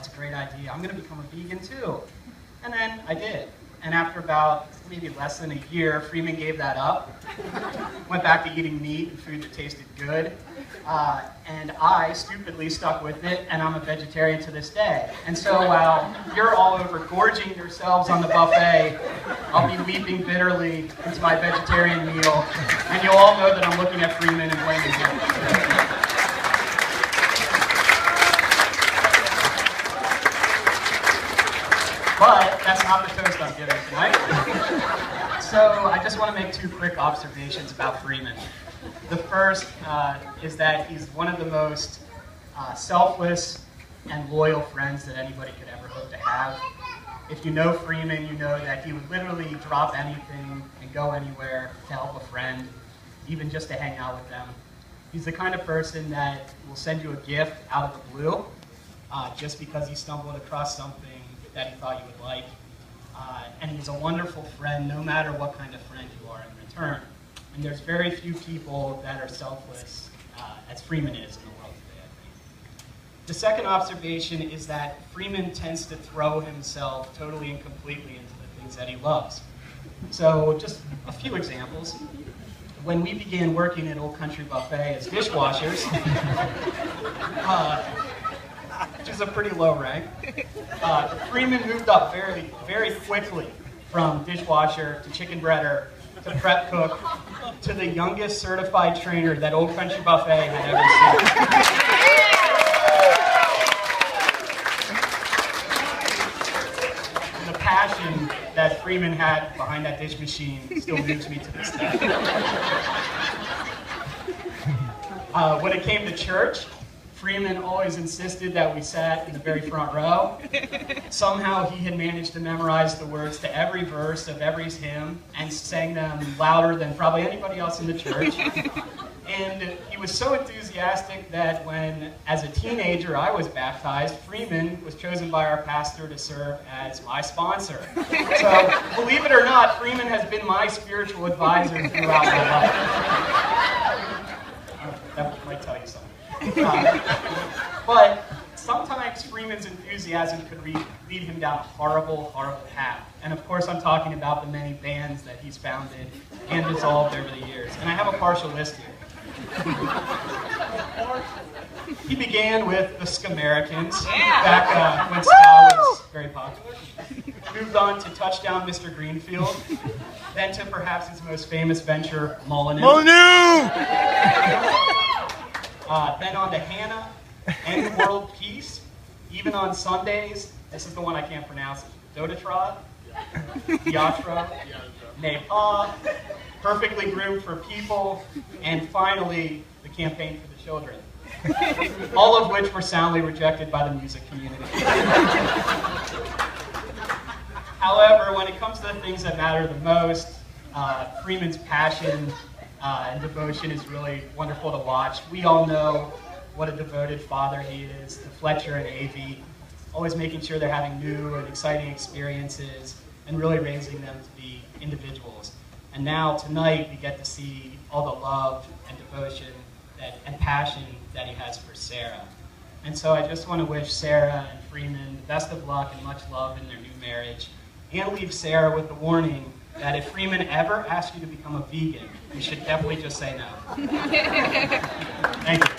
that's a great idea. I'm going to become a vegan too. And then I did. And after about maybe less than a year, Freeman gave that up, went back to eating meat and food that tasted good, and I stupidly stuck with it, and I'm a vegetarian to this day. And so while you're all over gorging yourselves on the buffet, I'll be weeping bitterly into my vegetarian meal, and you'll all know that I'm looking at Freeman and blaming him. But that's not the toast I'm giving tonight. So I just want to make two quick observations about Freeman. The first is that he's one of the most selfless and loyal friends that anybody could ever hope to have. If you know Freeman, you know that he would literally drop anything and go anywhere to help a friend, even just to hang out with them. He's the kind of person that will send you a gift out of the blue just because he stumbled across something that he thought you would like. And he's a wonderful friend, no matter what kind of friend you are in return. And there's very few people that are selfless as Freeman is in the world today, I think. The second observation is that Freeman tends to throw himself totally and completely into the things that he loves. So just a few examples. When we began working at Old Country Buffet as dishwashers, which is a pretty low rank, Freeman moved up very, very quickly from dishwasher to chicken breader to prep cook to the youngest certified trainer that Old Country Buffet had ever seen. And the passion that Freeman had behind that dish machine still moves me to this day. When it came to church, Freeman always insisted that we sat in the very front row. Somehow he had managed to memorize the words to every verse of every hymn and sang them louder than probably anybody else in the church. And he was so enthusiastic that when, as a teenager, I was baptized, Freeman was chosen by our pastor to serve as my sponsor. So, believe it or not, Freeman has been my spiritual advisor throughout my life. That might tell you something. But sometimes Freeman's enthusiasm could lead him down a horrible, horrible path. And of course I'm talking about the many bands that he's founded and dissolved over the years. And I have a partial list here. He began with the Skamericans back when ska was very popular. Moved on to Touchdown Mr. Greenfield. Then to perhaps his most famous venture, Molyneux. Then on to Hannah, and World Peace, even on Sundays. This is the one I can't pronounce. Dodatrod, Diatra, Nepa, Perfectly Groomed for People, and finally, the Campaign for the Children. All of which were soundly rejected by the music community. However, when it comes to the things that matter the most, Freeman's passion and devotion is really wonderful to watch. We all know what a devoted father he is to Fletcher and Avie, always making sure they're having new and exciting experiences and really raising them to be individuals. And now, tonight, we get to see all the love and devotion and passion that he has for Sarah. And so I just want to wish Sarah and Freeman the best of luck and much love in their new marriage, and leave Sarah with the warning that if Freeman ever asks you to become a vegan, you should definitely just say no. Thank you.